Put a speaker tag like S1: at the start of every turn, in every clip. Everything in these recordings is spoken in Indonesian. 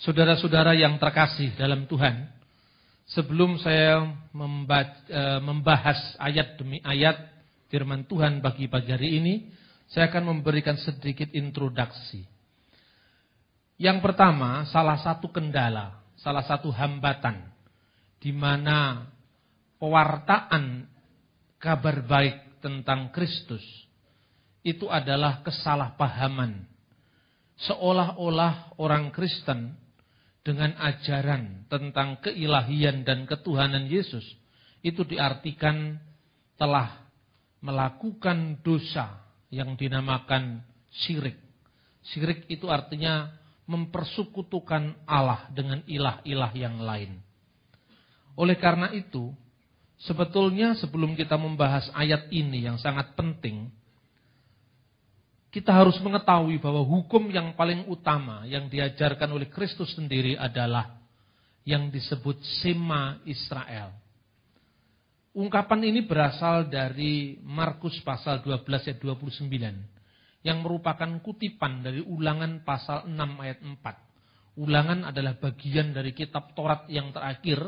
S1: Saudara-saudara yang terkasih dalam Tuhan, sebelum saya membahas ayat demi ayat firman Tuhan bagi pagi hari ini, saya akan memberikan sedikit introduksi. Yang pertama, salah satu kendala, salah satu hambatan di mana pewartaan kabar baik tentang Kristus itu adalah kesalahpahaman. Seolah-olah orang Kristen dengan ajaran tentang keilahian dan ketuhanan Yesus itu diartikan telah melakukan dosa yang dinamakan syirik. Syirik itu artinya mempersekutukan Allah dengan ilah-ilah yang lain. Oleh karena itu, sebetulnya sebelum kita membahas ayat ini yang sangat penting, kita harus mengetahui bahwa hukum yang paling utama yang diajarkan oleh Kristus sendiri adalah yang disebut Shema Israel. Ungkapan ini berasal dari Markus pasal 12 ayat 29 yang merupakan kutipan dari Ulangan pasal 6 ayat 4. Ulangan adalah bagian dari kitab Taurat yang terakhir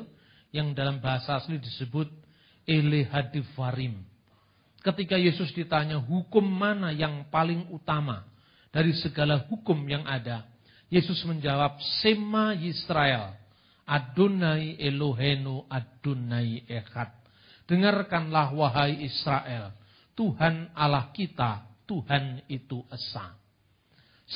S1: yang dalam bahasa asli disebut Ele Hadivarim. Ketika Yesus ditanya hukum mana yang paling utama dari segala hukum yang ada, Yesus menjawab, Shema Yisrael, Adonai Elohenu Adonai Echad. Dengarkanlah wahai Israel, Tuhan Allah kita, Tuhan itu esa.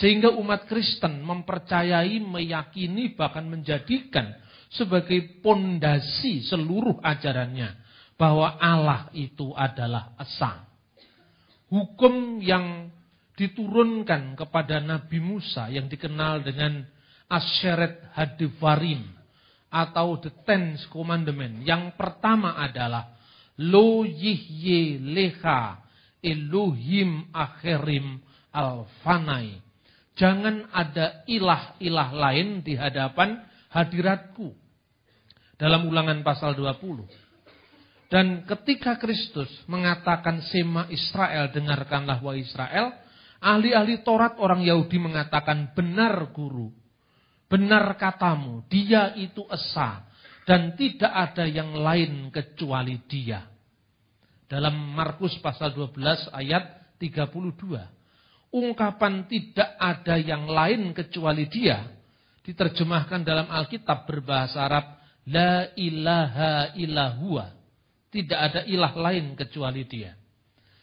S1: Sehingga umat Kristen mempercayai, meyakini, bahkan menjadikan sebagai pondasi seluruh ajarannya bahwa Allah itu adalah esa. Hukum yang diturunkan kepada Nabi Musa yang dikenal dengan Asyeret Hadivarim atau the Ten Commandment. Yang pertama adalah Lo yihye leha Elohim akhirim alfanai. Jangan ada ilah-ilah lain di hadapan hadiratku. Dalam Ulangan pasal 20. Dan ketika Kristus mengatakan Shema Israel, dengarkanlah wahai Israel, ahli-ahli Taurat orang Yahudi mengatakan, benar guru, benar katamu, dia itu esa, dan tidak ada yang lain kecuali dia. Dalam Markus pasal 12 ayat 32, ungkapan tidak ada yang lain kecuali dia, diterjemahkan dalam Alkitab berbahasa Arab, la ilaha illahua. Tidak ada ilah lain kecuali dia.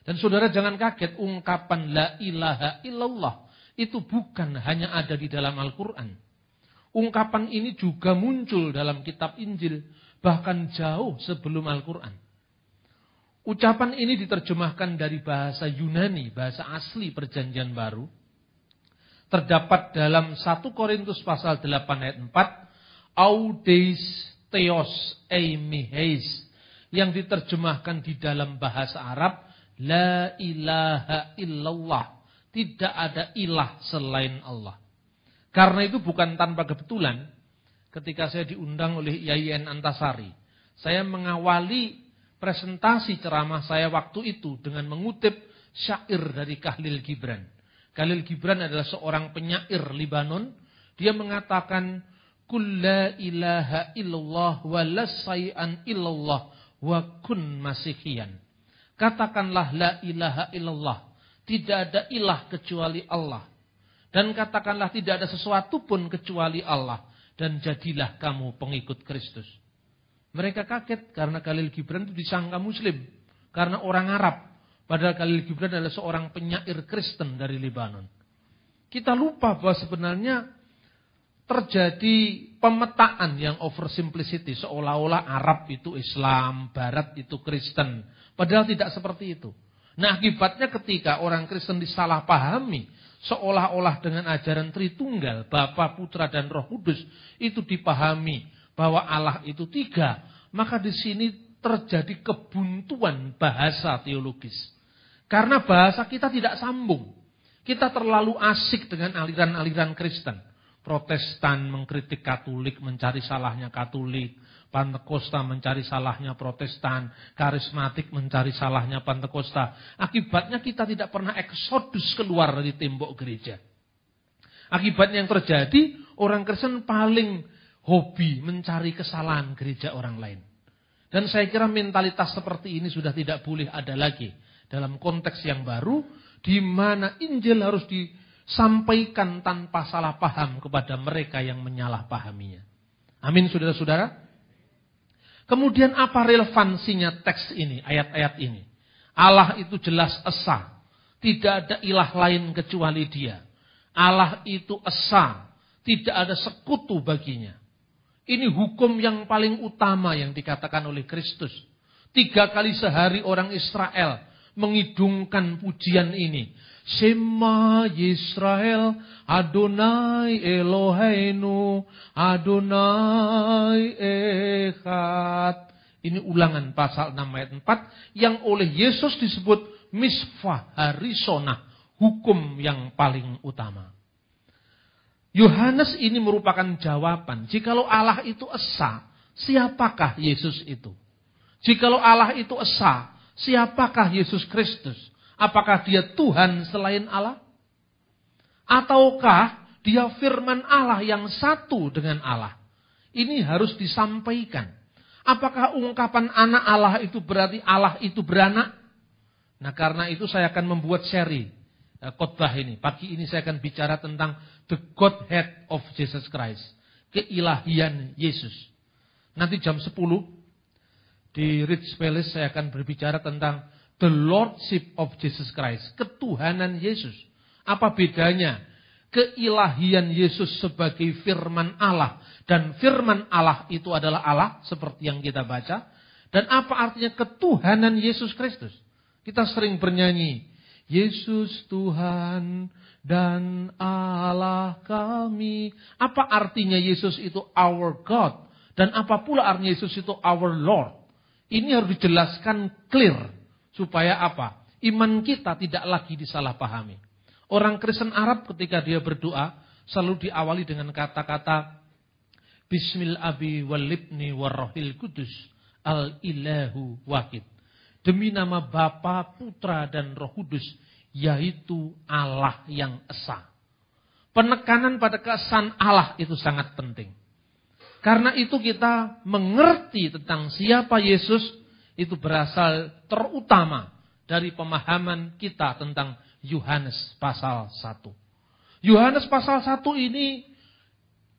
S1: Dan saudara jangan kaget, ungkapan la ilaha illallah itu bukan hanya ada di dalam Al-Quran. Ungkapan ini juga muncul dalam kitab Injil, bahkan jauh sebelum Al-Quran. Ucapan ini diterjemahkan dari bahasa Yunani, bahasa asli Perjanjian Baru. Terdapat dalam 1 Korintus pasal 8 ayat 4, Audeis Theos Eimiheis, yang diterjemahkan di dalam bahasa Arab, la ilaha illallah, tidak ada ilah selain Allah. Karena itu bukan tanpa kebetulan, ketika saya diundang oleh YIN Antasari, saya mengawali presentasi ceramah saya waktu itu dengan mengutip syair dari Khalil Gibran. Khalil Gibran adalah seorang penyair Libanon. Dia mengatakan, Kul la ilaha illallah wa la say'an illallah wa kun masihian. Katakanlah la ilaha illallah, tidak ada ilah kecuali Allah. Dan katakanlah tidak ada sesuatu pun kecuali Allah, dan jadilah kamu pengikut Kristus. Mereka kaget karena Khalil Gibran itu disangka Muslim, karena orang Arab. Padahal Khalil Gibran adalah seorang penyair Kristen dari Libanon. Kita lupa bahwa sebenarnya terjadi pemetaan yang oversimplicity, seolah-olah Arab itu Islam, Barat itu Kristen. Padahal tidak seperti itu. Nah, akibatnya ketika orang Kristen disalahpahami, seolah-olah dengan ajaran Tritunggal, Bapa, Putra, dan Roh Kudus, itu dipahami bahwa Allah itu tiga, maka di sini terjadi kebuntuan bahasa teologis. Karena bahasa kita tidak sambung. Kita terlalu asik dengan aliran-aliran Kristen. Protestan mengkritik Katolik, mencari salahnya Katolik. Pantekosta mencari salahnya Protestan. Karismatik mencari salahnya Pantekosta. Akibatnya kita tidak pernah eksodus keluar dari tembok gereja. Akibatnya yang terjadi, orang Kristen paling hobi mencari kesalahan gereja orang lain. Dan saya kira mentalitas seperti ini sudah tidak boleh ada lagi dalam konteks yang baru, di mana Injil harus disampaikan tanpa salah paham kepada mereka yang menyalahpahaminya. Amin, saudara-saudara. Kemudian apa relevansinya teks ini, ayat-ayat ini? Allah itu jelas esa. Tidak ada ilah lain kecuali Dia. Allah itu esa. Tidak ada sekutu baginya. Ini hukum yang paling utama yang dikatakan oleh Kristus. 3 kali sehari orang Israel mengidungkan pujian ini. Shema Yisrael, Adonai Eloheinu, Adonai Echad. Ini Ulangan pasal 6 ayat 4 yang oleh Yesus disebut misfah harisonah, hukum yang paling utama. Yohanes ini merupakan jawaban. Jikalau Allah itu esa, siapakah Yesus itu? Jikalau Allah itu esa, siapakah Yesus Kristus? Apakah Dia Tuhan selain Allah? Ataukah Dia firman Allah yang satu dengan Allah? Ini harus disampaikan. Apakah ungkapan anak Allah itu berarti Allah itu beranak? Nah, karena itu saya akan membuat seri khotbah ini. Pagi ini saya akan bicara tentang the Godhead of Jesus Christ. Keilahian Yesus. Nanti jam 10 di Ritz Palace saya akan berbicara tentang the Lordship of Jesus Christ. Ketuhanan Yesus. Apa bedanya keilahian Yesus sebagai firman Allah. Dan firman Allah itu adalah Allah seperti yang kita baca. Dan apa artinya ketuhanan Yesus Kristus. Kita sering bernyanyi, Yesus Tuhan dan Allah kami. Apa artinya Yesus itu our God? Dan apa pula artinya Yesus itu our Lord? Ini harus dijelaskan clear. Supaya apa? Iman kita tidak lagi disalahpahami. Orang Kristen Arab ketika dia berdoa, selalu diawali dengan kata-kata, Bismil abi wal ibni warrohil kudus al-ilahu wahid. Demi nama Bapa, Putra, dan Roh Kudus, yaitu Allah yang esa. Penekanan pada keesaan Allah itu sangat penting. Karena itu kita mengerti tentang siapa Yesus, itu berasal terutama dari pemahaman kita tentang Yohanes pasal 1. Yohanes pasal 1 ini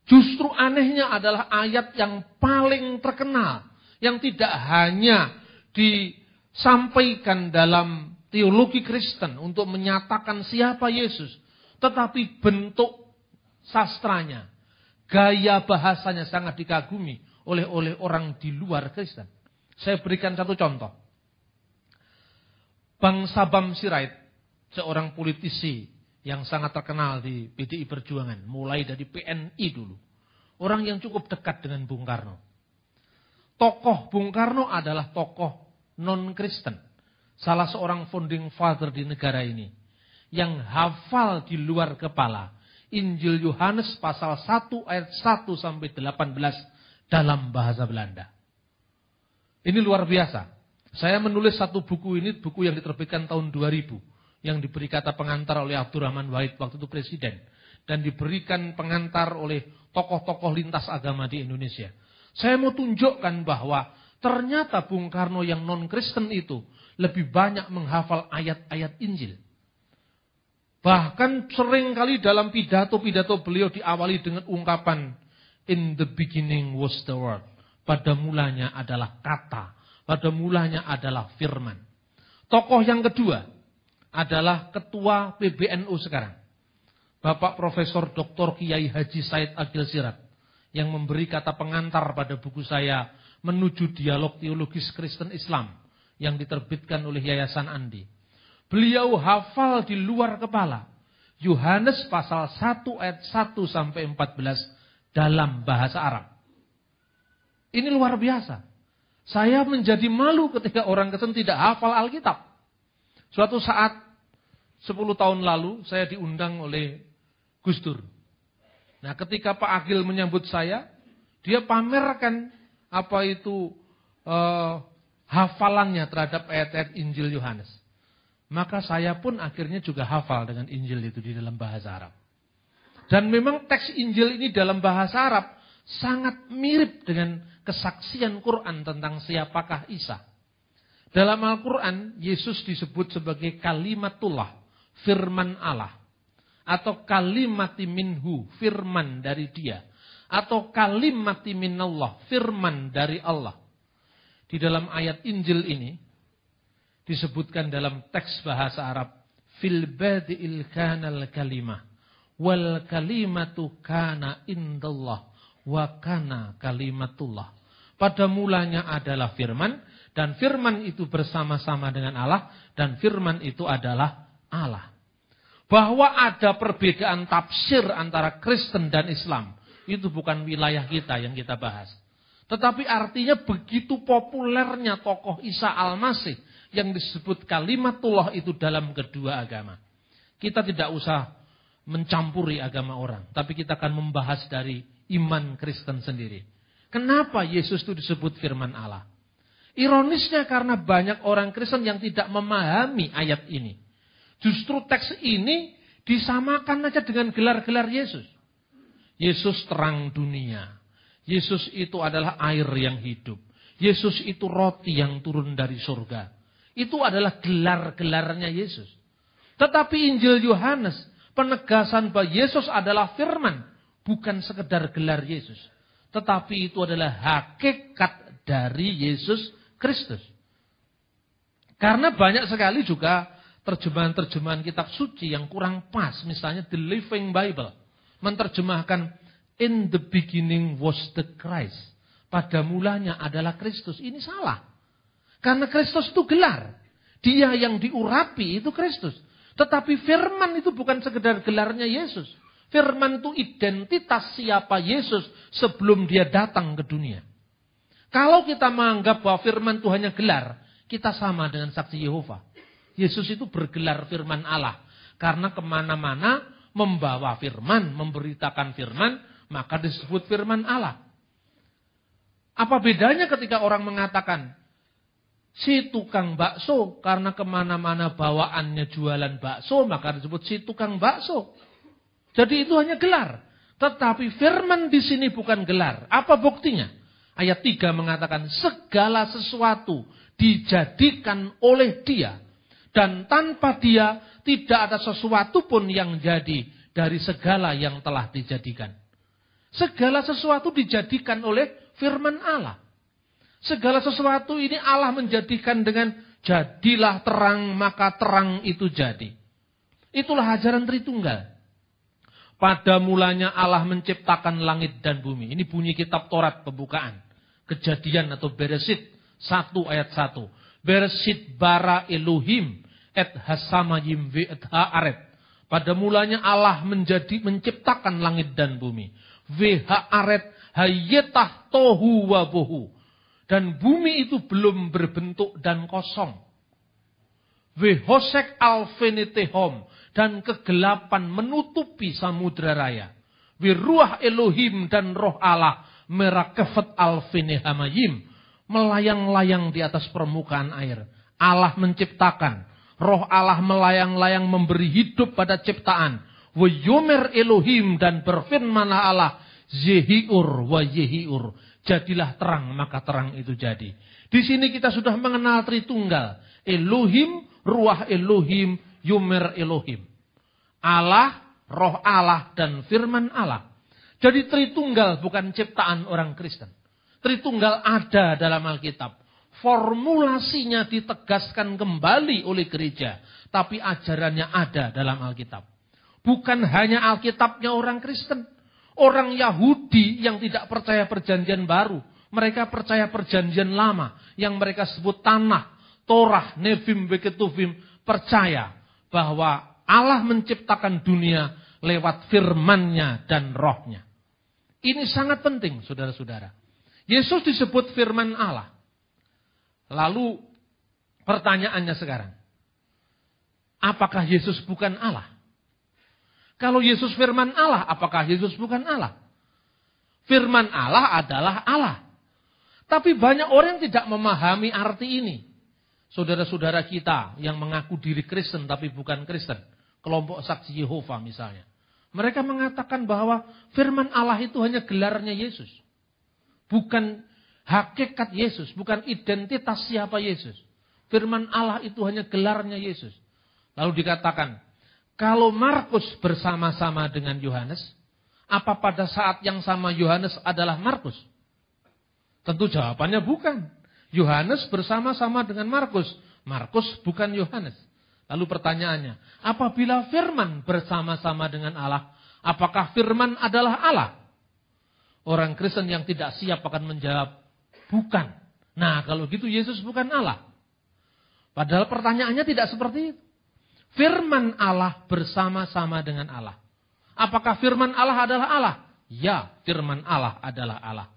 S1: justru anehnya adalah ayat yang paling terkenal. Yang tidak hanya disampaikan dalam teologi Kristen untuk menyatakan siapa Yesus. Tetapi bentuk sastranya, gaya bahasanya sangat dikagumi oleh orang di luar Kristen. Saya berikan satu contoh. Bang Sabam Sirait, seorang politisi yang sangat terkenal di PDI Perjuangan. Mulai dari PNI dulu. Orang yang cukup dekat dengan Bung Karno. Tokoh Bung Karno adalah tokoh non-Kristen. Salah seorang founding father di negara ini. Yang hafal di luar kepala Injil Yohanes pasal 1 ayat 1 sampai 18 dalam bahasa Belanda. Ini luar biasa. Saya menulis satu buku ini, buku yang diterbitkan tahun 2000. Yang diberi kata pengantar oleh Abdurrahman Wahid waktu itu presiden. Dan diberikan pengantar oleh tokoh-tokoh lintas agama di Indonesia. Saya mau tunjukkan bahwa ternyata Bung Karno yang non-Kristen itu lebih banyak menghafal ayat-ayat Injil. Bahkan seringkali dalam pidato-pidato beliau diawali dengan ungkapan In the beginning was the word. Pada mulanya adalah kata. Pada mulanya adalah firman. Tokoh yang kedua adalah ketua PBNU sekarang. Bapak Profesor Dr. Kiai Haji Said Agil Sirat. Yang memberi kata pengantar pada buku saya Menuju Dialog Teologis Kristen Islam. Yang diterbitkan oleh Yayasan Andi. Beliau hafal di luar kepala. Yohanes pasal 1 ayat 1 sampai 14 dalam bahasa Arab. Ini luar biasa. Saya menjadi malu ketika orang Kristen tidak hafal Alkitab. Suatu saat 10 tahun lalu saya diundang oleh Gus Dur. Nah, ketika Pak Agil menyambut saya, dia pamerkan apa itu hafalannya terhadap ayat-ayat Injil Yohanes. Maka saya pun akhirnya juga hafal dengan Injil itu di dalam bahasa Arab. Dan memang teks Injil ini dalam bahasa Arab sangat mirip dengan kesaksian Quran tentang siapakah Isa. Dalam Al-Quran, Yesus disebut sebagai kalimatullah, firman Allah. Atau kalimati minhu, firman dari dia. Atau kalimati minallah, firman dari Allah. Di dalam ayat Injil ini, disebutkan dalam teks bahasa Arab, fil badi'il kanal kalimah, wal kalimatu kana indallah, wa kana kalimatullah. Pada mulanya adalah firman, dan firman itu bersama-sama dengan Allah, dan firman itu adalah Allah. Bahwa ada perbedaan tafsir antara Kristen dan Islam, itu bukan wilayah kita yang kita bahas. Tetapi artinya begitu populernya tokoh Isa Al-Masih yang disebut kalimatullah itu dalam kedua agama. Kita tidak usah mencampuri agama orang, tapi kita akan membahas dari iman Kristen sendiri. Kenapa Yesus itu disebut firman Allah? Ironisnya karena banyak orang Kristen yang tidak memahami ayat ini. Justru teks ini disamakan aja dengan gelar-gelar Yesus. Yesus terang dunia. Yesus itu adalah air yang hidup. Yesus itu roti yang turun dari surga. Itu adalah gelar-gelarnya Yesus. Tetapi Injil Yohanes, penegasan bahwa Yesus adalah firman, bukan sekedar gelar Yesus. Tetapi itu adalah hakikat dari Yesus Kristus. Karena banyak sekali juga terjemahan-terjemahan kitab suci yang kurang pas. Misalnya The Living Bible menerjemahkan in the beginning was the Christ. Pada mulanya adalah Kristus. Ini salah. Karena Kristus itu gelar. Dia yang diurapi itu Kristus. Tetapi firman itu bukan sekedar gelarnya Yesus. Firman itu identitas siapa Yesus sebelum dia datang ke dunia. Kalau kita menganggap bahwa firman itu hanya gelar, kita sama dengan saksi Yehova. Yesus itu bergelar firman Allah. Karena kemana-mana membawa firman, memberitakan firman, maka disebut firman Allah. Apa bedanya ketika orang mengatakan, si tukang bakso, karena kemana-mana bawaannya jualan bakso, maka disebut si tukang bakso. Jadi itu hanya gelar. Tetapi firman di sini bukan gelar. Apa buktinya? Ayat 3 mengatakan, segala sesuatu dijadikan oleh dia. Dan tanpa dia tidak ada sesuatu pun yang jadi dari segala yang telah dijadikan. Segala sesuatu dijadikan oleh firman Allah. Segala sesuatu ini Allah menjadikan dengan jadilah terang, maka terang itu jadi. Itulah ajaran Tritunggal. Pada mulanya Allah menciptakan langit dan bumi. Ini bunyi kitab Taurat pembukaan. Kejadian atau Bereshit 1 ayat 1. Bereshit bara Elohim et hasamayim ve et haaret. Pada mulanya Allah menciptakan langit dan bumi. Ve haaret hayetah tohu wa bohu. Dan bumi itu belum berbentuk dan kosong. Ve hosek alfenetehom. Dan kegelapan menutupi samudra raya. Ve ruah Elohim dan roh Allah merakefet alfenehamayim. Melayang-layang di atas permukaan air. Allah menciptakan. Roh Allah melayang-layang memberi hidup pada ciptaan. Wa yomer Elohim dan berfirmanlah Allah. Yehiur wa yehiur. Jadilah terang, maka terang itu jadi. Di sini kita sudah mengenal Tritunggal. Elohim, ruah Elohim, yomer Elohim. Allah, roh Allah, dan firman Allah. Jadi Tritunggal bukan ciptaan orang Kristen. Tritunggal ada dalam Alkitab. Formulasinya ditegaskan kembali oleh gereja. Tapi ajarannya ada dalam Alkitab. Bukan hanya Alkitabnya orang Kristen. Orang Yahudi yang tidak percaya perjanjian baru. Mereka percaya perjanjian lama. Yang mereka sebut Tanakh, Torah, Nevim, Beketuvim. Percaya bahwa Allah menciptakan dunia lewat firman-Nya dan roh-Nya. Ini sangat penting, saudara-saudara. Yesus disebut firman Allah. Lalu pertanyaannya sekarang. Apakah Yesus bukan Allah? Kalau Yesus firman Allah, apakah Yesus bukan Allah? Firman Allah adalah Allah. Tapi banyak orang yang tidak memahami arti ini. Saudara-saudara kita yang mengaku diri Kristen tapi bukan Kristen. Kelompok saksi Yehova misalnya. Mereka mengatakan bahwa firman Allah itu hanya gelarnya Yesus. Bukan hakikat Yesus, bukan identitas siapa Yesus. Firman Allah itu hanya gelarnya Yesus. Lalu dikatakan, kalau Markus bersama-sama dengan Yohanes, apa pada saat yang sama Yohanes adalah Markus? Tentu jawabannya bukan. Yohanes bersama-sama dengan Markus. Markus bukan Yohanes. Lalu pertanyaannya, apabila firman bersama-sama dengan Allah, apakah firman adalah Allah? Orang Kristen yang tidak siap akan menjawab, bukan. Nah, kalau gitu Yesus bukan Allah. Padahal pertanyaannya tidak seperti itu. Firman Allah bersama-sama dengan Allah. Apakah firman Allah adalah Allah? Ya, firman Allah adalah Allah.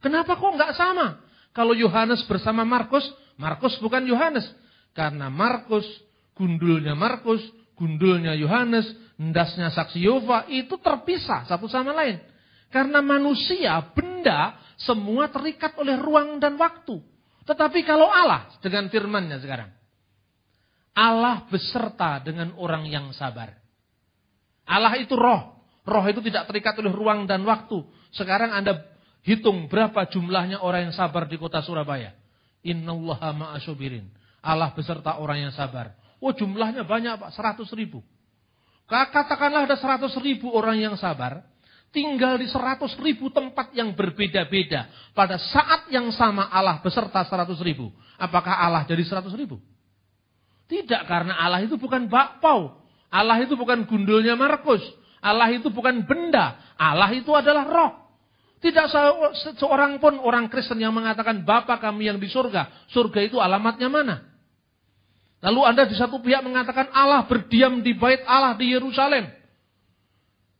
S1: Kenapa kok enggak sama? Kalau Yohanes bersama Markus, Markus bukan Yohanes. Karena Markus, gundulnya Yohanes, ndasnya saksi Yehova, itu terpisah satu sama lain. Karena manusia, benda, semua terikat oleh ruang dan waktu. Tetapi kalau Allah, dengan firman-Nya sekarang, Allah beserta dengan orang yang sabar. Allah itu roh. Roh itu tidak terikat oleh ruang dan waktu. Sekarang Anda hitung berapa jumlahnya orang yang sabar di kota Surabaya. Innallaha ma'asyabirin. Allah beserta orang yang sabar. Oh, jumlahnya banyak, Pak, 100.000. Katakanlah ada 100.000 orang yang sabar. Tinggal di 100.000 tempat yang berbeda-beda. Pada saat yang sama Allah beserta 100.000. Apakah Allah jadi 100.000? Tidak, karena Allah itu bukan bakpao. Allah itu bukan gundulnya Markus. Allah itu bukan benda. Allah itu adalah roh. Tidak seorang pun orang Kristen yang mengatakan Bapa kami yang di surga. Surga itu alamatnya mana? Lalu Anda di satu pihak mengatakan Allah berdiam di bait Allah di Yerusalem.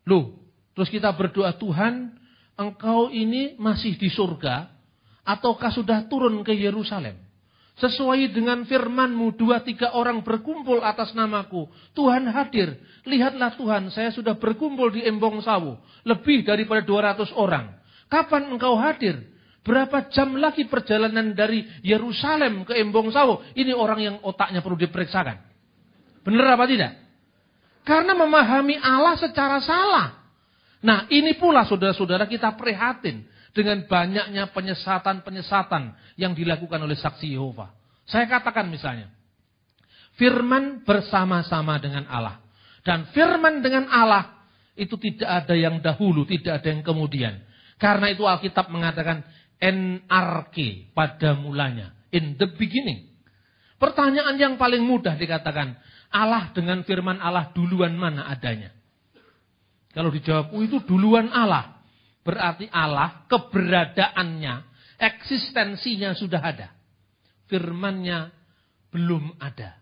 S1: Loh, terus kita berdoa, Tuhan, Engkau ini masih di surga ataukah sudah turun ke Yerusalem? Sesuai dengan firman-Mu, 2-3 orang berkumpul atas namaku. Tuhan hadir. Lihatlah Tuhan, saya sudah berkumpul di Embong Sawu. Lebih daripada 200 orang. Kapan Engkau hadir? Berapa jam lagi perjalanan dari Yerusalem ke Embong Sawu? Ini orang yang otaknya perlu diperiksakan. Benar apa tidak? Karena memahami Allah secara salah. Nah, ini pula saudara-saudara kita prihatin dengan banyaknya penyesatan-penyesatan yang dilakukan oleh saksi Yehova. Saya katakan misalnya, firman bersama-sama dengan Allah. Dan firman dengan Allah itu tidak ada yang dahulu, tidak ada yang kemudian. Karena itu Alkitab mengatakan NRK pada mulanya, in the beginning. Pertanyaan yang paling mudah dikatakan, Allah dengan firman Allah duluan mana adanya? Kalau dijawab, itu duluan Allah. Berarti Allah keberadaannya, eksistensinya sudah ada. Firman-Nya belum ada.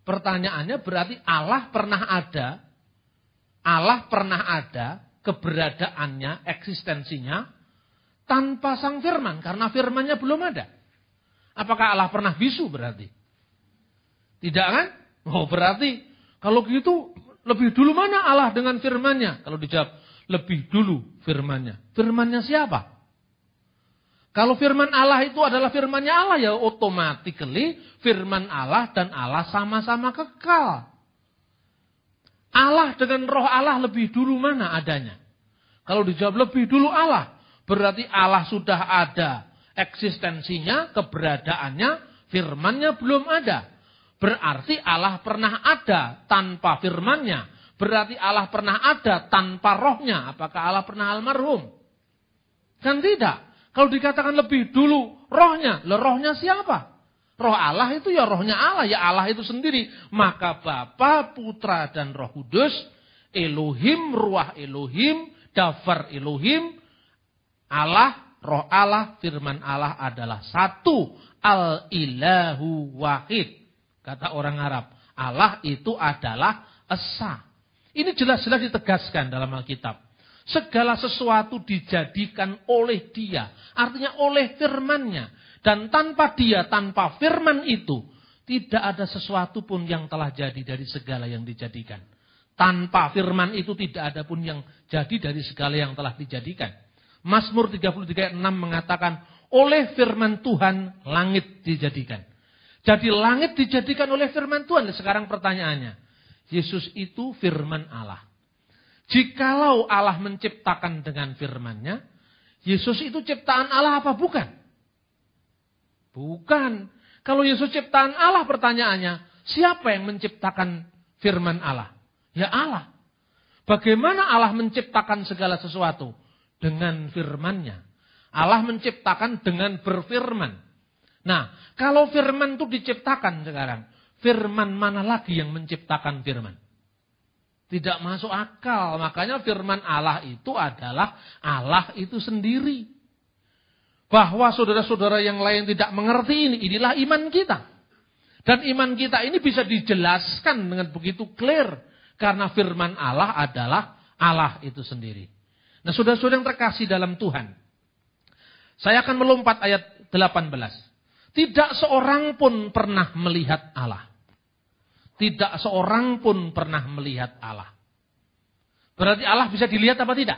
S1: Pertanyaannya berarti Allah pernah ada. Allah pernah ada, keberadaannya, eksistensinya tanpa sang firman. Karena firman-Nya belum ada. Apakah Allah pernah bisu berarti? Tidak kan? Oh, berarti kalau gitu lebih dulu mana Allah dengan firman-Nya? Kalau dijawab, lebih dulu firman-Nya. Firman-Nya siapa? Kalau firman Allah itu adalah firman-Nya Allah, ya automatically firman Allah dan Allah sama-sama kekal. Allah dengan roh Allah lebih dulu mana adanya? Kalau dijawab lebih dulu Allah, berarti Allah sudah ada eksistensinya, keberadaannya, firman-Nya belum ada. Berarti Allah pernah ada tanpa firman-Nya. Berarti Allah pernah ada tanpa rohnya. Apakah Allah pernah almarhum? Kan tidak. Kalau dikatakan lebih dulu rohnya. Rohnya siapa? Roh Allah itu ya rohnya Allah. Ya Allah itu sendiri. Maka Bapa, Putra, dan Roh Kudus. Elohim, Ruah Elohim, Dafar Elohim. Allah, roh Allah, firman Allah adalah satu. Al-ilahu wahid. Kata orang Arab. Allah itu adalah Esa. Ini jelas-jelas ditegaskan dalam Alkitab. Segala sesuatu dijadikan oleh Dia. Artinya oleh firman-Nya. Dan tanpa Dia, tanpa firman itu, tidak ada sesuatu pun yang telah jadi dari segala yang dijadikan. Tanpa firman itu tidak ada pun yang jadi dari segala yang telah dijadikan. Mazmur 33 ayat 6 mengatakan, oleh firman Tuhan langit dijadikan. Jadi langit dijadikan oleh firman Tuhan. Sekarang pertanyaannya, Yesus itu firman Allah. Jikalau Allah menciptakan dengan firman-Nya, Yesus itu ciptaan Allah apa bukan? Bukan. Kalau Yesus ciptaan Allah, pertanyaannya, siapa yang menciptakan firman Allah? Ya Allah. Bagaimana Allah menciptakan segala sesuatu? Dengan firman-Nya. Allah menciptakan dengan berfirman. Nah, kalau firman itu diciptakan sekarang, firman mana lagi yang menciptakan firman? Tidak masuk akal. Makanya firman Allah itu adalah Allah itu sendiri. Bahwa saudara-saudara yang lain tidak mengerti ini, inilah iman kita. Dan iman kita ini bisa dijelaskan dengan begitu clear. Karena firman Allah adalah Allah itu sendiri. Nah, saudara-saudara yang terkasih dalam Tuhan. Saya akan melompat ayat 18. Tidak seorang pun pernah melihat Allah. Tidak seorang pun pernah melihat Allah. Berarti Allah bisa dilihat apa tidak?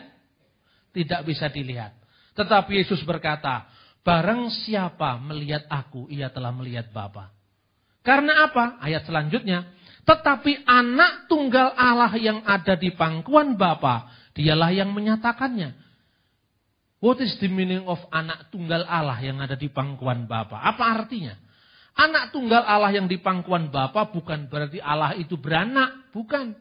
S1: Tidak bisa dilihat. Tetapi Yesus berkata, barang siapa melihat aku, ia telah melihat Bapa. Karena apa? Ayat selanjutnya. Tetapi anak tunggal Allah yang ada di pangkuan Bapa, dialah yang menyatakannya. What is the meaning of anak tunggal Allah yang ada di pangkuan Bapa? Apa artinya? Anak tunggal Allah yang di pangkuan Bapa bukan berarti Allah itu beranak, bukan.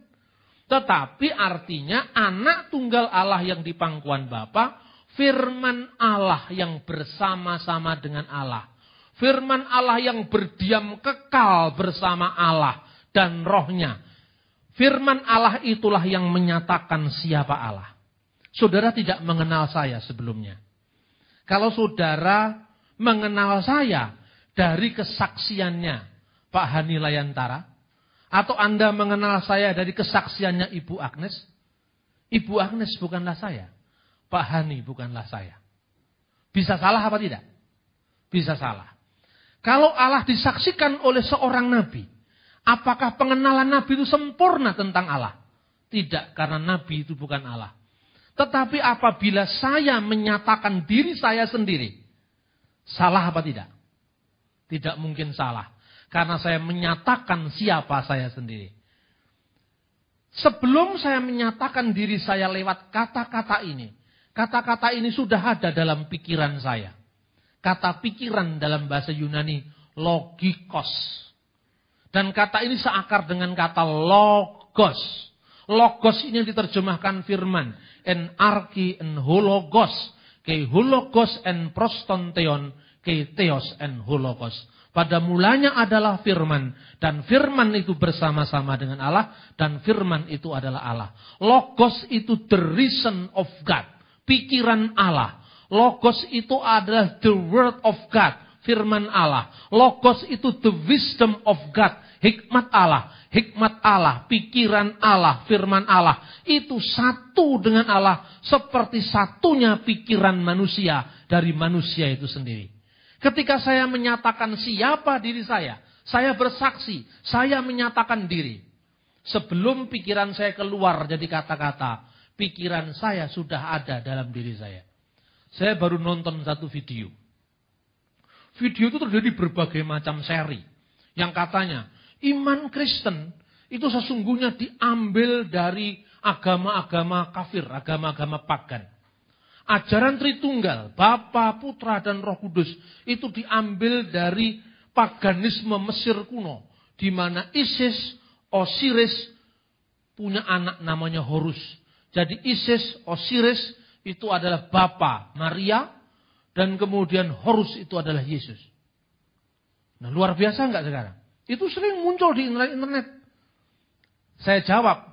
S1: Tetapi artinya anak tunggal Allah yang di pangkuan Bapa, firman Allah yang bersama-sama dengan Allah. Firman Allah yang berdiam kekal bersama Allah dan rohnya. Firman Allah itulah yang menyatakan siapa Allah. Saudara tidak mengenal saya sebelumnya. Kalau saudara mengenal saya dari kesaksiannya Pak Hani Layantara, atau Anda mengenal saya dari kesaksiannya Ibu Agnes, Ibu Agnes bukanlah saya, Pak Hani bukanlah saya. Bisa salah apa tidak? Bisa salah. Kalau Allah disaksikan oleh seorang nabi, apakah pengenalan nabi itu sempurna tentang Allah? Tidak, karena nabi itu bukan Allah. Tetapi apabila saya menyatakan diri saya sendiri, salah apa tidak? Tidak mungkin salah. Karena saya menyatakan siapa saya sendiri. Sebelum saya menyatakan diri saya lewat kata-kata ini. Kata-kata ini sudah ada dalam pikiran saya. Kata pikiran dalam bahasa Yunani logikos. Dan kata ini seakar dengan kata logos. Logos ini diterjemahkan firman. En arki en hologos. Ke hologos en prostonteon. Theos and hologos. Pada mulanya adalah firman. Dan firman itu bersama-sama dengan Allah. Dan firman itu adalah Allah. Logos itu the reason of God. Pikiran Allah. Logos itu adalah the word of God. Firman Allah. Logos itu the wisdom of God. Hikmat Allah. Hikmat Allah. Pikiran Allah. Firman Allah. Itu satu dengan Allah. Seperti satunya pikiran manusia. Dari manusia itu sendiri. Ketika saya menyatakan siapa diri saya bersaksi, saya menyatakan diri. Sebelum pikiran saya keluar jadi kata-kata, pikiran saya sudah ada dalam diri saya. Saya baru nonton satu video. Video itu terjadi berbagai macam seri. Yang katanya, iman Kristen itu sesungguhnya diambil dari agama-agama kafir, agama-agama pagan. Ajaran Tritunggal, Bapa, Putra, dan Roh Kudus itu diambil dari paganisme Mesir kuno. Di mana Isis, Osiris punya anak namanya Horus. Jadi Isis, Osiris itu adalah Bapa, Maria, dan kemudian Horus itu adalah Yesus. Nah, luar biasa enggak sekarang? Itu sering muncul di internet. Saya jawab,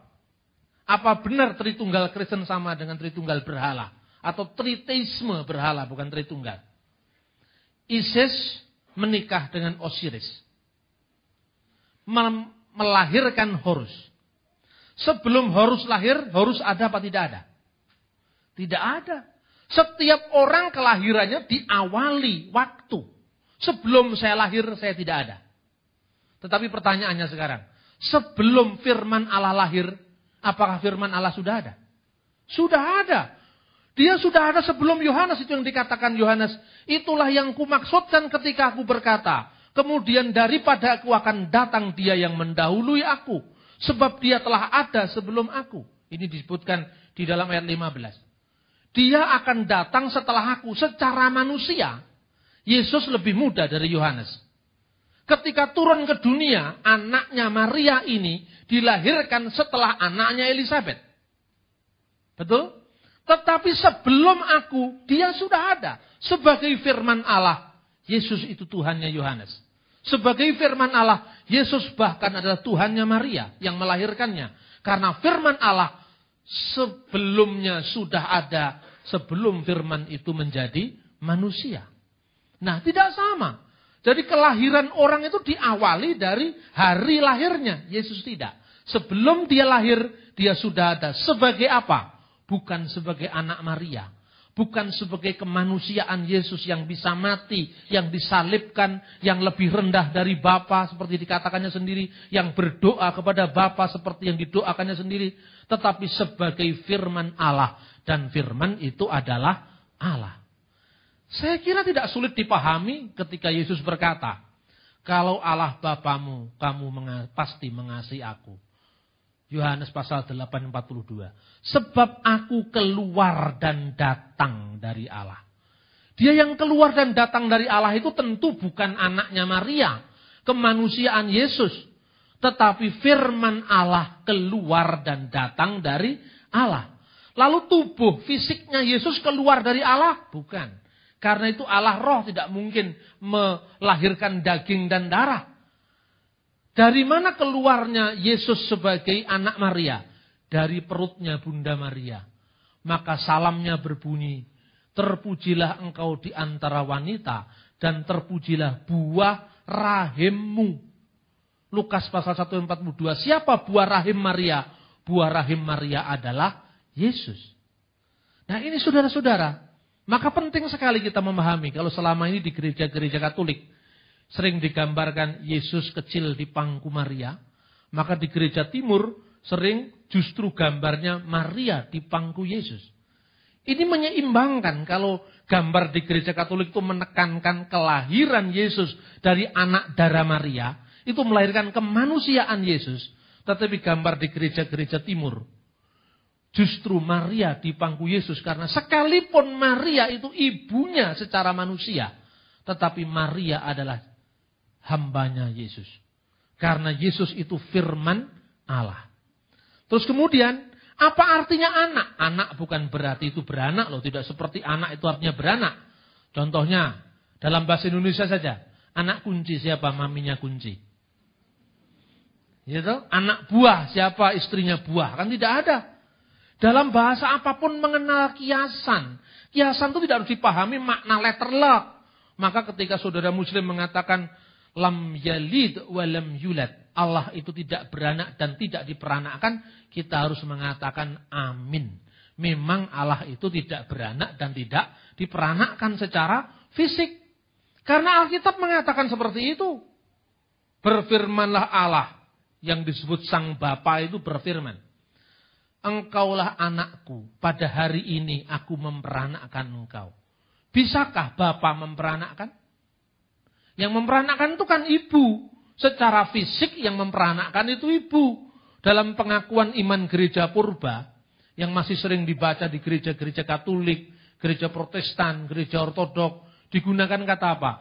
S1: apa benar Tritunggal Kristen sama dengan Tritunggal berhala? Atau triteisme berhala, bukan Tritunggal. Isis menikah dengan Osiris. Melahirkan Horus. Sebelum Horus lahir, Horus ada apa tidak ada? Tidak ada. Setiap orang kelahirannya diawali waktu. Sebelum saya lahir, saya tidak ada. Tetapi pertanyaannya sekarang. Sebelum firman Allah lahir, apakah firman Allah sudah ada? Sudah ada. Dia sudah ada sebelum Yohanes, itu yang dikatakan Yohanes. Itulah yang kumaksudkan ketika aku berkata, kemudian daripada aku akan datang dia yang mendahului aku. Sebab dia telah ada sebelum aku. Ini disebutkan di dalam ayat 15. Dia akan datang setelah aku secara manusia. Yesus lebih muda dari Yohanes. Ketika turun ke dunia, anaknya Maria ini dilahirkan setelah anaknya Elisabeth. Betul? Tetapi sebelum aku, dia sudah ada. Sebagai firman Allah, Yesus itu Tuhannya Yohanes. Sebagai firman Allah, Yesus bahkan adalah Tuhannya Maria yang melahirkannya. Karena firman Allah sebelumnya sudah ada, sebelum firman itu menjadi manusia. Nah, tidak sama. Jadi kelahiran orang itu diawali dari hari lahirnya. Yesus tidak. Sebelum dia lahir, dia sudah ada. Sebagai apa? Bukan sebagai anak Maria. Bukan sebagai kemanusiaan Yesus yang bisa mati, yang disalibkan, yang lebih rendah dari Bapa seperti dikatakannya sendiri, yang berdoa kepada Bapa seperti yang didoakannya sendiri, tetapi sebagai firman Allah, dan firman itu adalah Allah. Saya kira tidak sulit dipahami ketika Yesus berkata, kalau Allah Bapamu, kamu pasti mengasihi aku. Yohanes pasal 8:42. Sebab aku keluar dan datang dari Allah. Dia yang keluar dan datang dari Allah itu tentu bukan anaknya Maria, kemanusiaan Yesus. Tetapi firman Allah keluar dan datang dari Allah. Lalu tubuh fisiknya Yesus keluar dari Allah? Bukan. Karena itu Allah roh tidak mungkin melahirkan daging dan darah. Dari mana keluarnya Yesus sebagai anak Maria? Dari perutnya Bunda Maria. Maka salamnya berbunyi, terpujilah engkau di antara wanita dan terpujilah buah rahimmu. Lukas pasal 1:42. Siapa buah rahim Maria? Buah rahim Maria adalah Yesus. Nah ini saudara-saudara. Maka penting sekali kita memahami kalau selama ini di gereja-gereja Katolik sering digambarkan Yesus kecil di pangku Maria, maka di gereja Timur sering justru gambarnya Maria di pangku Yesus. Ini menyeimbangkan kalau gambar di gereja Katolik itu menekankan kelahiran Yesus dari anak darah Maria, itu melahirkan kemanusiaan Yesus, tetapi gambar di gereja-gereja Timur justru Maria di pangku Yesus. Karena sekalipun Maria itu ibunya secara manusia, tetapi Maria adalah hambanya Yesus. Karena Yesus itu firman Allah. Terus kemudian, apa artinya anak? Anak bukan berarti itu beranak loh. Tidak seperti anak itu artinya beranak. Contohnya, dalam bahasa Indonesia saja. Anak kunci siapa? Maminya kunci. Gitu? Anak buah siapa? Istrinya buah. Kan tidak ada. Dalam bahasa apapun mengenal kiasan. Kiasan itu tidak harus dipahami makna letter luck. Maka ketika saudara muslim mengatakan lam yalid wa lam yulad, Allah itu tidak beranak dan tidak diperanakkan, kita harus mengatakan amin. Memang Allah itu tidak beranak dan tidak diperanakkan secara fisik. Karena Alkitab mengatakan seperti itu. Berfirmanlah Allah, yang disebut Sang Bapa itu berfirman. Engkaulah anakku, pada hari ini aku memperanakkan engkau. Bisakah Bapa memperanakkan? Yang memperanakkan itu kan ibu. Secara fisik yang memperanakkan itu ibu. Dalam pengakuan iman gereja purba, yang masih sering dibaca di gereja-gereja Katolik, gereja Protestan, gereja Ortodok, digunakan kata apa?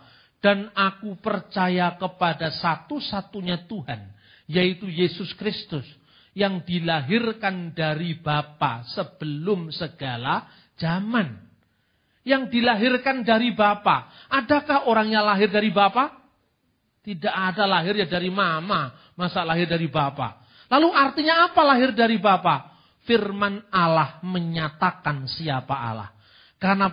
S1: Dan aku percaya kepada satu-satunya Tuhan, yaitu Yesus Kristus, yang dilahirkan dari Bapa sebelum segala zaman. Yang dilahirkan dari Bapa. Adakah orangnya lahir dari Bapa? Tidak ada lahirnya dari mama. Masa lahir dari Bapa? Lalu artinya apa lahir dari Bapa? Firman Allah menyatakan siapa Allah. Karena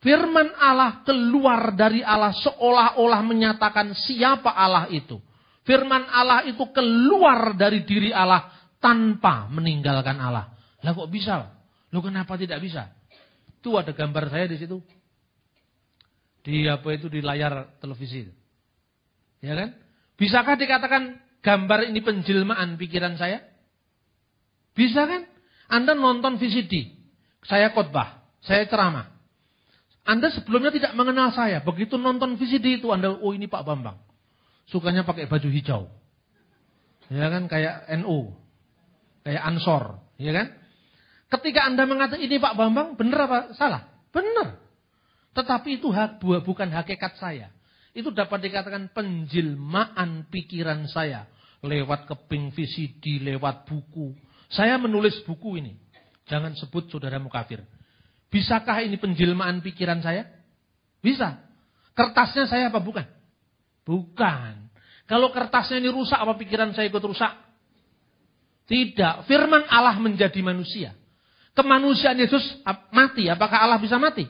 S1: firman Allah keluar dari Allah seolah-olah menyatakan siapa Allah itu. Firman Allah itu keluar dari diri Allah tanpa meninggalkan Allah. Lah kok bisa? Loh kenapa tidak bisa? Itu ada gambar saya di situ. Di layar televisi. Ya kan? Bisakah dikatakan gambar ini penjelmaan pikiran saya? Bisa kan? Anda nonton VCD, saya khotbah, saya ceramah. Anda sebelumnya tidak mengenal saya. Begitu nonton VCD itu Anda, oh ini Pak Bambang. Sukanya pakai baju hijau. Ya kan? Kayak NU. Kayak Ansor, ya kan? Ketika Anda mengatakan ini Pak Bambang, benar apa salah? Benar. Tetapi itu bukan hakikat saya. Itu dapat dikatakan penjelmaan pikiran saya. Lewat keping VCD, lewat buku. Saya menulis buku ini. Jangan sebut saudaramu kafir. Bisakah ini penjelmaan pikiran saya? Bisa. Kertasnya saya apa bukan? Bukan. Kalau kertasnya ini rusak, apa pikiran saya ikut rusak? Tidak. Firman Allah menjadi manusia. Kemanusiaan Yesus mati. Apakah Allah bisa mati?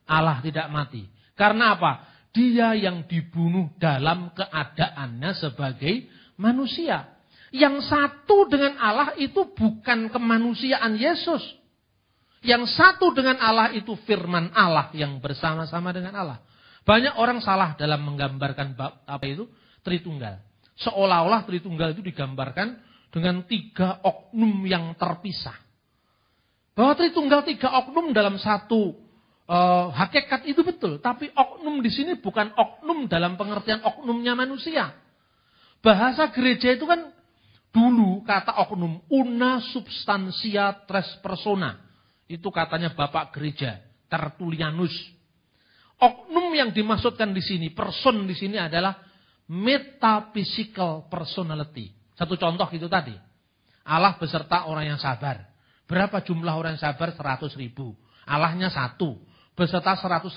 S1: Allah tidak mati. Karena apa? Dia yang dibunuh dalam keadaannya sebagai manusia. Yang satu dengan Allah itu bukan kemanusiaan Yesus. Yang satu dengan Allah itu firman Allah yang bersama-sama dengan Allah. Banyak orang salah dalam menggambarkan apa itu? Tritunggal. Seolah-olah Tritunggal itu digambarkan dengan 3 oknum yang terpisah. Bahwa Tritunggal 3 oknum dalam satu hakikat itu betul. Tapi oknum di sini bukan oknum dalam pengertian oknumnya manusia. Bahasa gereja itu kan dulu kata oknum, una substantia tres persona. Itu katanya Bapak Gereja, Tertullianus. Oknum yang dimaksudkan di sini, person di sini adalah metaphysical personality. Satu contoh itu tadi. Allah beserta orang yang sabar. Berapa jumlah orang yang sabar? 100.000. Allahnya satu. Beserta 100.000.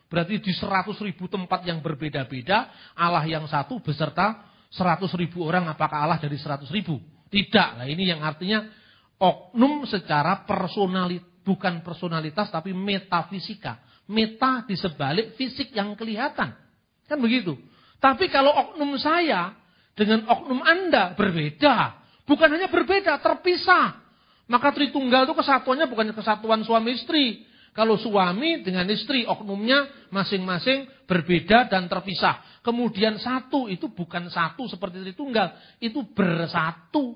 S1: Berarti di 100.000 tempat yang berbeda-beda. Allah yang satu beserta 100.000 orang. Apakah Allah dari 100.000? Tidak. Nah ini yang artinya oknum secara bukan personalitas tapi metafisika. Meta di sebalik fisik yang kelihatan. Kan begitu. Tapi kalau oknum saya dengan oknum Anda berbeda. Bukan hanya berbeda, terpisah. Maka Tritunggal itu kesatuannya bukan kesatuan suami istri. Kalau suami dengan istri, oknumnya masing-masing berbeda dan terpisah. Kemudian satu itu bukan satu seperti Tritunggal. Itu bersatu.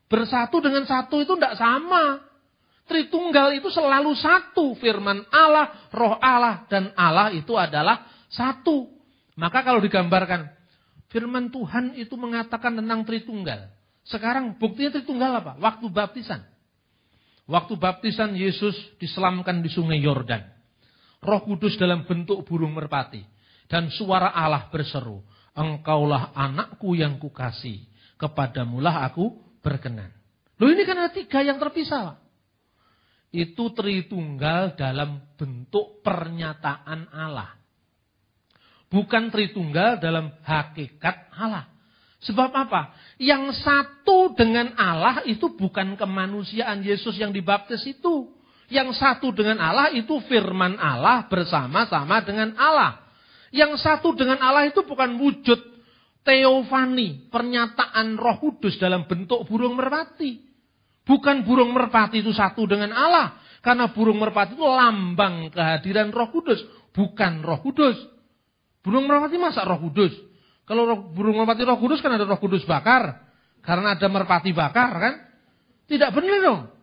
S1: Bersatu dengan satu itu tidak sama. Tritunggal itu selalu satu. Firman Allah, roh Allah, dan Allah itu adalah satu. Maka kalau digambarkan, firman Tuhan itu mengatakan tentang Tritunggal. Sekarang buktinya Tritunggal apa? Waktu baptisan. Waktu baptisan Yesus diselamkan di sungai Yordan. Roh Kudus dalam bentuk burung merpati. Dan suara Allah berseru, engkaulah anakku yang kukasih. Kepadamulah aku berkenan. Loh ini kan ada 3 yang terpisah. Itu Tritunggal dalam bentuk pernyataan Allah. Bukan Tritunggal dalam hakikat Allah. Sebab apa? Yang satu dengan Allah itu bukan kemanusiaan Yesus yang dibaptis itu. Yang satu dengan Allah itu firman Allah bersama-sama dengan Allah. Yang satu dengan Allah itu bukan wujud teofani, pernyataan Roh Kudus dalam bentuk burung merpati. Bukan burung merpati itu satu dengan Allah. Karena burung merpati itu lambang kehadiran Roh Kudus. Bukan Roh Kudus. Burung merpati masa Roh Kudus? Kalau burung merpati Roh Kudus kan ada Roh Kudus bakar. Karena ada merpati bakar kan. Tidak benar dong.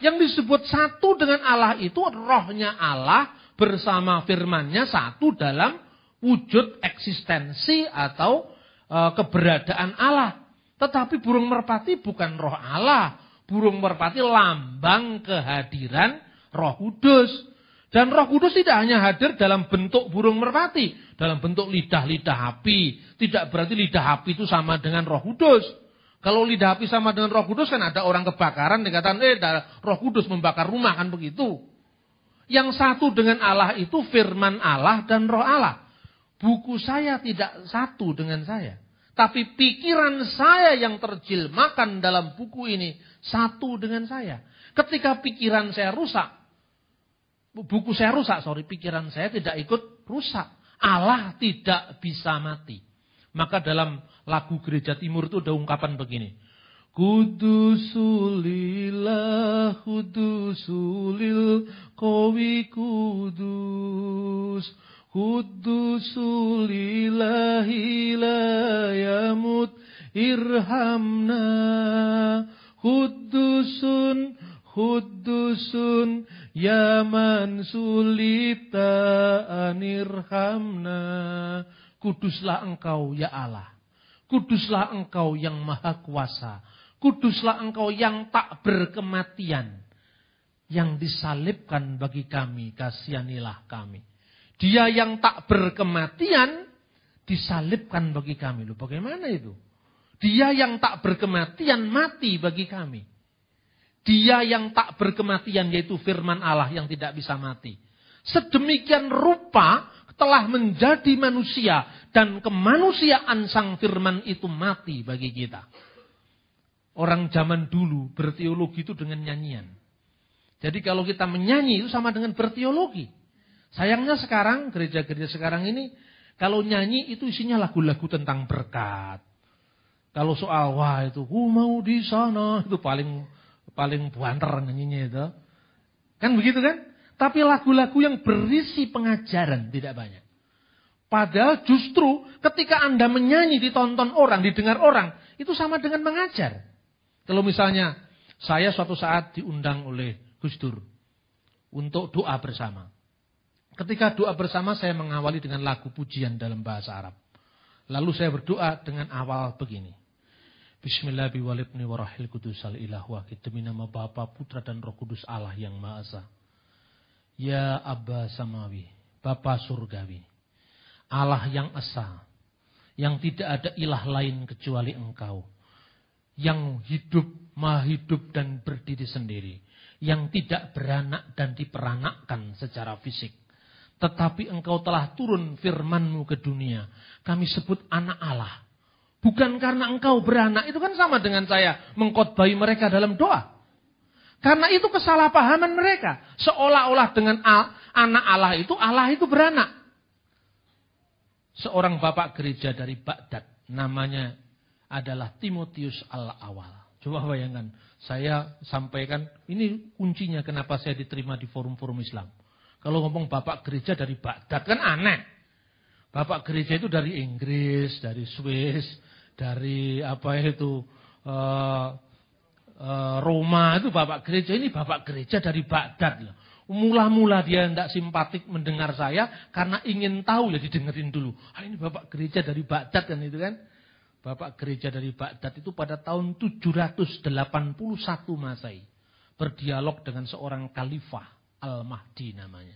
S1: Yang disebut satu dengan Allah itu rohnya Allah bersama firmannya satu dalam wujud eksistensi atau keberadaan Allah. Tetapi burung merpati bukan roh Allah. Burung merpati lambang kehadiran Roh Kudus. Dan Roh Kudus tidak hanya hadir dalam bentuk burung merpati. Dalam bentuk lidah-lidah api. Tidak berarti lidah api itu sama dengan Roh Kudus. Kalau lidah api sama dengan Roh Kudus kan ada orang kebakaran. Dikatakan Roh Kudus membakar rumah kan begitu. Yang satu dengan Allah itu firman Allah dan roh Allah. Buku saya tidak satu dengan saya. Tapi pikiran saya yang terjemahkan dalam buku ini satu dengan saya. Ketika pikiran saya rusak. Buku saya rusak, pikiran saya tidak ikut rusak. Allah tidak bisa mati. Maka dalam lagu Gereja Timur itu ada ungkapan begini. Kudusulillah, kudusulil, kowi kudus. Kudusulillahi la yamut, irhamna. Kudusun, kudusun, ya man sulita anirhamna. Kuduslah engkau ya Allah. Kuduslah engkau yang maha kuasa. Kuduslah engkau yang tak berkematian. yang disalibkan bagi kami, kasihanilah kami. Dia yang tak berkematian, disalibkan bagi kami. Loh, bagaimana itu? Dia yang tak berkematian, mati bagi kami. Dia yang tak berkematian, yaitu firman Allah yang tidak bisa mati. Sedemikian rupa telah menjadi manusia, dan kemanusiaan sang firman itu mati bagi kita. Orang zaman dulu berteologi itu dengan nyanyian. Jadi kalau kita menyanyi itu sama dengan berteologi. Sayangnya sekarang, gereja-gereja sekarang ini, kalau nyanyi itu isinya lagu-lagu tentang berkat. Kalau soal, wah itu, mau di sana, itu paling buanter nyanyinya itu. Kan begitu kan? Tapi lagu-lagu yang berisi pengajaran tidak banyak. Padahal justru ketika Anda menyanyi, ditonton orang, didengar orang, itu sama dengan mengajar. Kalau misalnya saya suatu saat diundang oleh Gus Dur untuk doa bersama. Ketika doa bersama saya mengawali dengan lagu pujian dalam bahasa Arab. Lalu saya berdoa dengan awal begini. Bismillahirrahmanirrahim warahil kudusal ilah wahid. Demi nama Bapa, Putra dan Roh Kudus Allah yang Maha Esa. Ya Abba Samawi, Bapa Surgawi. Allah yang Esa, yang tidak ada ilah lain kecuali Engkau. Yang hidup, maha hidup dan berdiri sendiri. Yang tidak beranak dan diperanakkan secara fisik. Tetapi Engkau telah turun firman-Mu ke dunia. Kami sebut anak Allah. Bukan karena Engkau beranak. Itu kan sama dengan saya mengkhotbahi mereka dalam doa. Karena itu kesalahpahaman mereka. Seolah-olah dengan anak Allah itu beranak. Seorang bapak gereja dari Baghdad. Namanya adalah Timotius Al-Awal. Coba bayangkan, saya sampaikan, ini kuncinya kenapa saya diterima di forum-forum Islam. Kalau ngomong bapak gereja dari Baghdad kan aneh. Bapak gereja itu dari Inggris, dari Swiss, dari Roma itu bapak gereja. Ini bapak gereja dari Baghdad. Mula-mula dia tidak simpatik mendengar saya karena ingin tahu ya didengerin dulu. Ini bapak gereja dari Baghdad kan itu kan. Bapak gereja dari Baghdad itu pada tahun 781 Masehi berdialog dengan seorang khalifah Al-Mahdi namanya.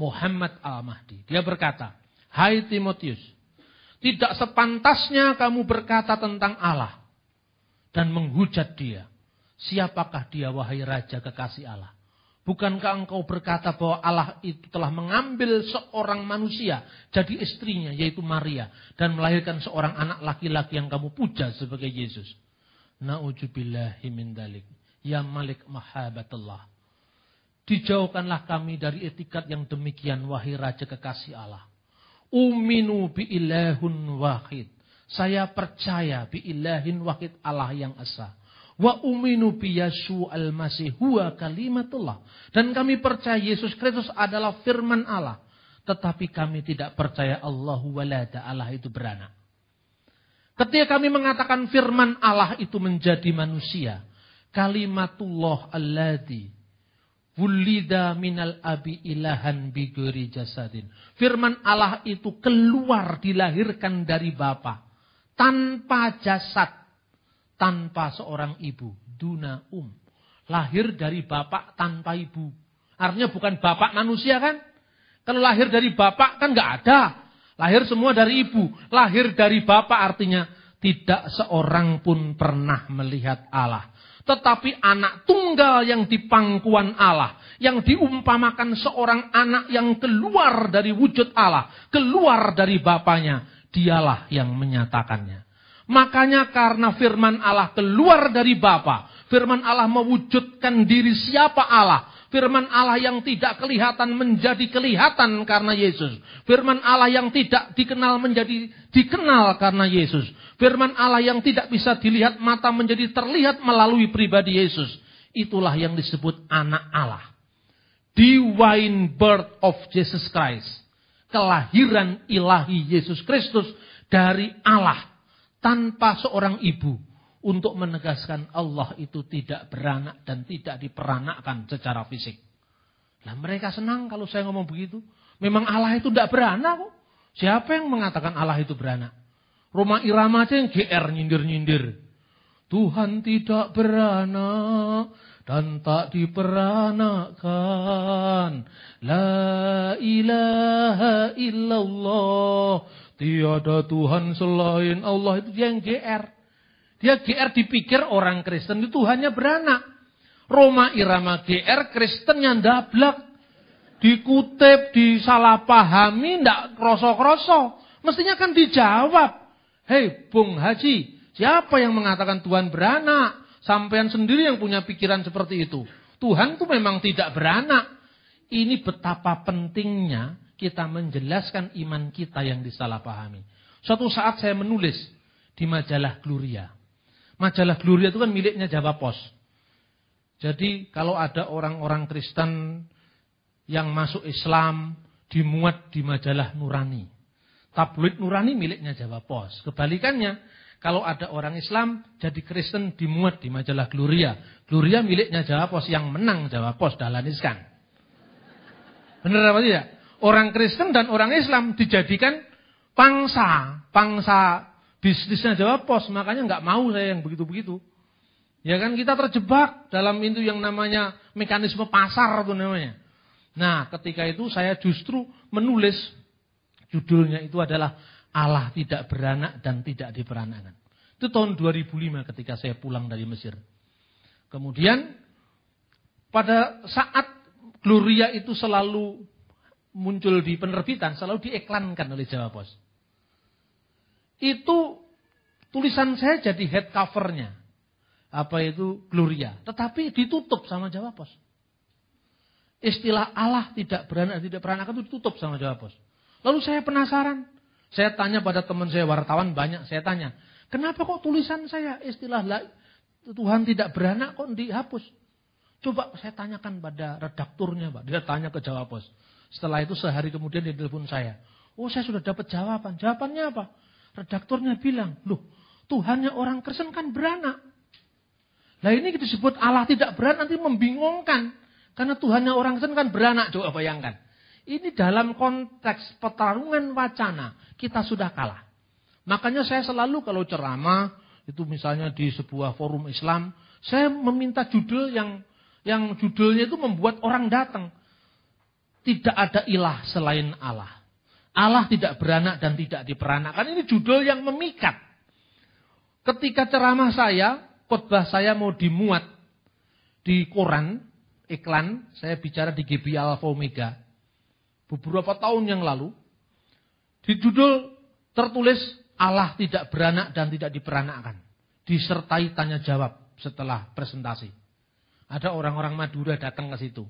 S1: Muhammad Al-Mahdi. Dia berkata, "Hai Timotius, tidak sepantasnya kamu berkata tentang Allah dan menghujat dia. Siapakah dia wahai raja kekasih Allah? Bukankah engkau berkata bahwa Allah itu telah mengambil seorang manusia jadi istrinya yaitu Maria dan melahirkan seorang anak laki-laki yang kamu puja sebagai Yesus? Na'udzubillahi min dzalik. Ya Malik mahabbatullah. Dijauhkanlah kami dari etikat yang demikian wahai raja kekasih Allah. Uminu bi ilahun wahid. Saya percaya bi ilahin wahid Allah yang esa. Wa uminu bi Yesu al-Masih huwa kalimatullah. Dan kami percaya Yesus Kristus adalah firman Allah. Tetapi kami tidak percaya Allahu walada, Allah itu beranak. Ketika kami mengatakan firman Allah itu menjadi manusia. Kalimatullah alladzi wulida minal abi ilahan bigori jasadin. Firman Allah itu keluar dilahirkan dari Bapa. Tanpa jasad. Tanpa seorang ibu, duna lahir dari bapak tanpa ibu. Artinya bukan bapak manusia kan? Kalau lahir dari bapak kan nggak ada. Lahir semua dari ibu. Lahir dari bapak artinya tidak seorang pun pernah melihat Allah. Tetapi anak tunggal yang di pangkuan Allah. Yang diumpamakan seorang anak yang keluar dari wujud Allah. Keluar dari bapaknya. Dialah yang menyatakannya. Makanya karena firman Allah keluar dari Bapa, firman Allah mewujudkan diri siapa Allah. Firman Allah yang tidak kelihatan menjadi kelihatan karena Yesus. Firman Allah yang tidak dikenal menjadi dikenal karena Yesus. Firman Allah yang tidak bisa dilihat mata menjadi terlihat melalui pribadi Yesus. Itulah yang disebut anak Allah. Divine birth of Jesus Christ. Kelahiran ilahi Yesus Kristus dari Allah. Tanpa seorang ibu untuk menegaskan Allah itu tidak beranak dan tidak diperanakkan secara fisik. Nah mereka senang kalau saya ngomong begitu. Memang Allah itu tidak beranak kok. Siapa yang mengatakan Allah itu beranak? Roma Irama aja yang GR nyindir-nyindir. Tuhan tidak beranak dan tak diperanakan. La ilaha illallah, tiada Tuhan selain Allah. Itu dia yang GR. Dia GR dipikir orang Kristen itu Tuhannya beranak. Roma Irama GR, Kristennya ndablak. Dikutip, disalahpahami, ndak kroso-kroso. Mestinya kan dijawab. Hei Bung Haji, siapa yang mengatakan Tuhan beranak? Sampean sendiri yang punya pikiran seperti itu. Tuhan itu memang tidak beranak. Ini betapa pentingnya kita menjelaskan iman kita yang disalahpahami. Suatu saat saya menulis di majalah Gloria. Majalah Gloria itu kan miliknya Jawa Pos. Jadi kalau ada orang-orang Kristen yang masuk Islam dimuat di majalah Nurani. Tabloid Nurani miliknya Jawa Pos. Kebalikannya, kalau ada orang Islam jadi Kristen dimuat di majalah Gloria. Gloria miliknya Jawa Pos, yang menang Jawa Pos Dahlan Iskan. Benar apa tidak? Orang Kristen dan orang Islam dijadikan pangsa bisnisnya Jawa Pos. Makanya nggak mau saya yang begitu-begitu. Ya kan, kita terjebak dalam itu yang namanya mekanisme pasar itu namanya. Nah, ketika itu saya justru menulis, judulnya itu adalah Allah tidak beranak dan tidak diperanakan. Itu tahun 2005 ketika saya pulang dari Mesir. Kemudian pada saat Gloria itu selalu muncul di penerbitan, selalu diiklankan oleh Jawa Pos. Itu tulisan saya jadi head covernya. Apa itu Gloria. Tetapi ditutup sama Jawa Pos. Istilah Allah tidak beranak, tidak peranakan itu ditutup sama Jawa Pos. Lalu saya penasaran. Saya tanya pada teman saya wartawan banyak. Saya tanya, kenapa kok tulisan saya istilah Tuhan tidak beranak kok dihapus? Coba saya tanyakan pada redakturnya, Pak. Dia tanya ke Jawa Pos. Setelah itu sehari kemudian dia telepon saya. Oh, saya sudah dapat jawaban. Jawabannya apa? Redakturnya bilang, loh, Tuhannya orang Kristen kan beranak. Nah ini disebut Allah tidak beranak, nanti membingungkan. Karena Tuhannya orang Kristen kan beranak. Coba bayangkan. Ini dalam konteks pertarungan wacana, kita sudah kalah. Makanya saya selalu kalau ceramah, itu misalnya di sebuah forum Islam, saya meminta judul yang judulnya itu membuat orang datang. Tidak ada ilah selain Allah. Allah tidak beranak dan tidak diperanakkan. Ini judul yang memikat. Ketika ceramah saya, khotbah saya mau dimuat di koran, iklan, saya bicara di GB Alpha Omega. Beberapa tahun yang lalu, di judul tertulis Allah tidak beranak dan tidak diperanakkan. Disertai tanya jawab setelah presentasi. Ada orang-orang Madura datang ke situ.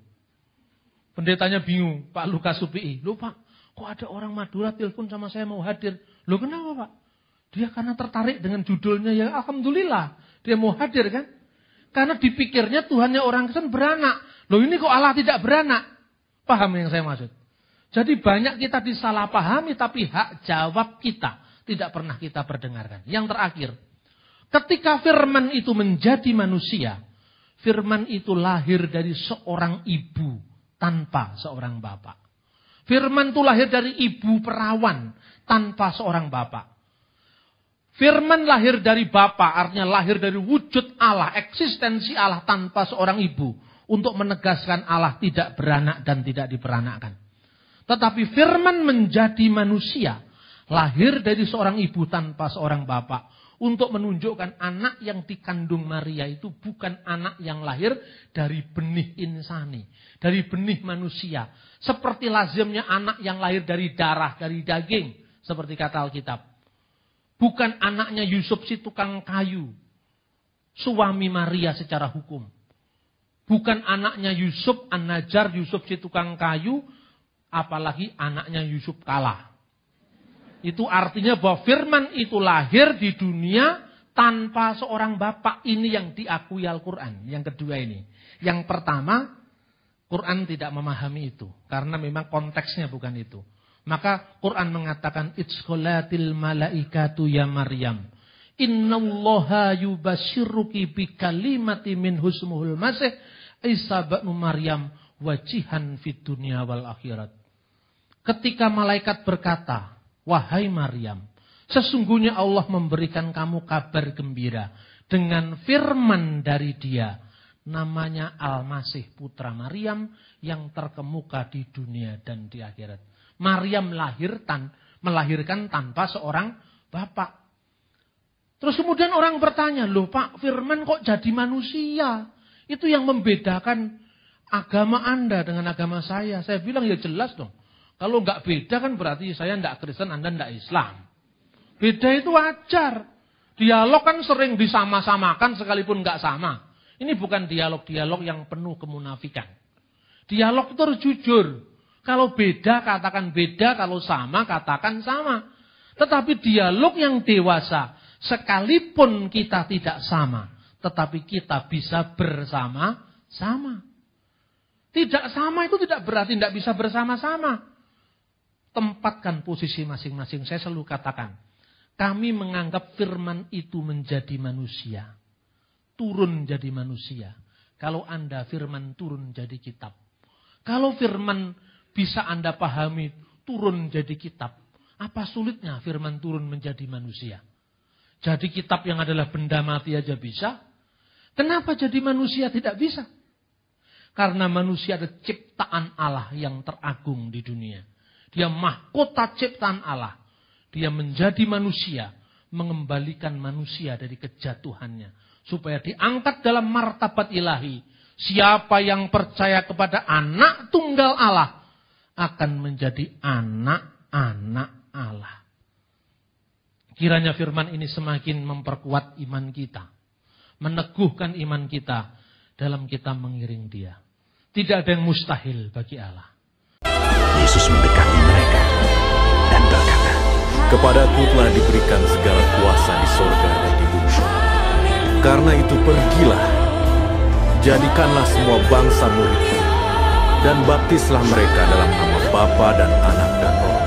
S1: Pendetanya bingung, Pak Lukas Supii. Loh Pak, kok ada orang Madura telepon sama saya mau hadir? Loh kenapa Pak? Dia karena tertarik dengan judulnya, ya alhamdulillah. Dia mau hadir kan? Karena dipikirnya Tuhannya orang Kristen beranak. Loh ini kok Allah tidak beranak? Paham yang saya maksud? Jadi banyak kita disalahpahami, tapi hak jawab kita tidak pernah kita perdengarkan. Yang terakhir, ketika firman itu menjadi manusia, firman itu lahir dari seorang ibu tanpa seorang bapak. Firman itu lahir dari ibu perawan tanpa seorang bapak. Firman lahir dari Bapa, artinya lahir dari wujud Allah, eksistensi Allah tanpa seorang ibu. Untuk menegaskan Allah tidak beranak dan tidak diperanakkan. Tetapi firman menjadi manusia, lahir dari seorang ibu tanpa seorang bapak. Untuk menunjukkan anak yang dikandung Maria itu bukan anak yang lahir dari benih insani. Dari benih manusia. Seperti lazimnya anak yang lahir dari darah, dari daging. Seperti kata Alkitab. Bukan anaknya Yusuf si tukang kayu. Suami Maria secara hukum. Bukan anaknya Yusuf An-Najjar, Yusuf si tukang kayu. Apalagi anaknya Yusuf kalah. Itu artinya bahwa firman itu lahir di dunia tanpa seorang bapak. Ini yang diakui Al-Quran. Yang kedua ini. Yang pertama, Quran tidak memahami itu. Karena memang konteksnya bukan itu. Maka Quran mengatakan Idzqalatil malaikatu ya Maryam innallaha yubasyiruki bikalimati min husmuhul masih Isa ibnu Maryam wajihan fid dunya wal akhirat. Ketika malaikat berkata, wahai Maryam, sesungguhnya Allah memberikan kamu kabar gembira dengan firman dari Dia, namanya Al-Masih putra Maryam yang terkemuka di dunia dan di akhirat. Maryam melahirkan tanpa seorang bapak. Terus kemudian orang bertanya, loh Pak, Firman kok jadi manusia? Itu yang membedakan agama Anda dengan agama saya. Saya bilang ya jelas dong. Kalau nggak beda kan berarti saya nggak Kristen, Anda nggak Islam. Beda itu wajar. Dialog kan sering disama-samakan sekalipun nggak sama. Ini bukan dialog-dialog yang penuh kemunafikan. Dialog itu harus jujur. Kalau beda katakan beda, kalau sama katakan sama. Tetapi dialog yang dewasa, sekalipun kita tidak sama, tetapi kita bisa bersama-sama. Tidak sama itu tidak berarti tidak bisa bersama-sama. Tempatkan posisi masing-masing. Saya selalu katakan, kami menganggap firman itu menjadi manusia. Turun jadi manusia. Kalau Anda firman turun jadi kitab. Kalau firman bisa Anda pahami turun jadi kitab. Apa sulitnya firman turun menjadi manusia? Jadi kitab yang adalah benda mati aja bisa. Kenapa jadi manusia tidak bisa? Karena manusia ada ciptaan Allah yang teragung di dunia. Dia mahkota ciptaan Allah. Dia menjadi manusia. Mengembalikan manusia dari kejatuhannya. Supaya diangkat dalam martabat ilahi. Siapa yang percaya kepada anak tunggal Allah. Akan menjadi anak-anak Allah. Kiranya firman ini semakin memperkuat iman kita. Meneguhkan iman kita dalam kita mengiring dia. Tidak ada yang mustahil bagi Allah.
S2: Yesus mendekati mereka dan berkata, "Kepadaku telah diberikan segala kuasa di sorga dan di bumi. Karena itu pergilah, jadikanlah semua bangsa murid, dan baptislah mereka dalam nama Bapa dan Anak dan Roh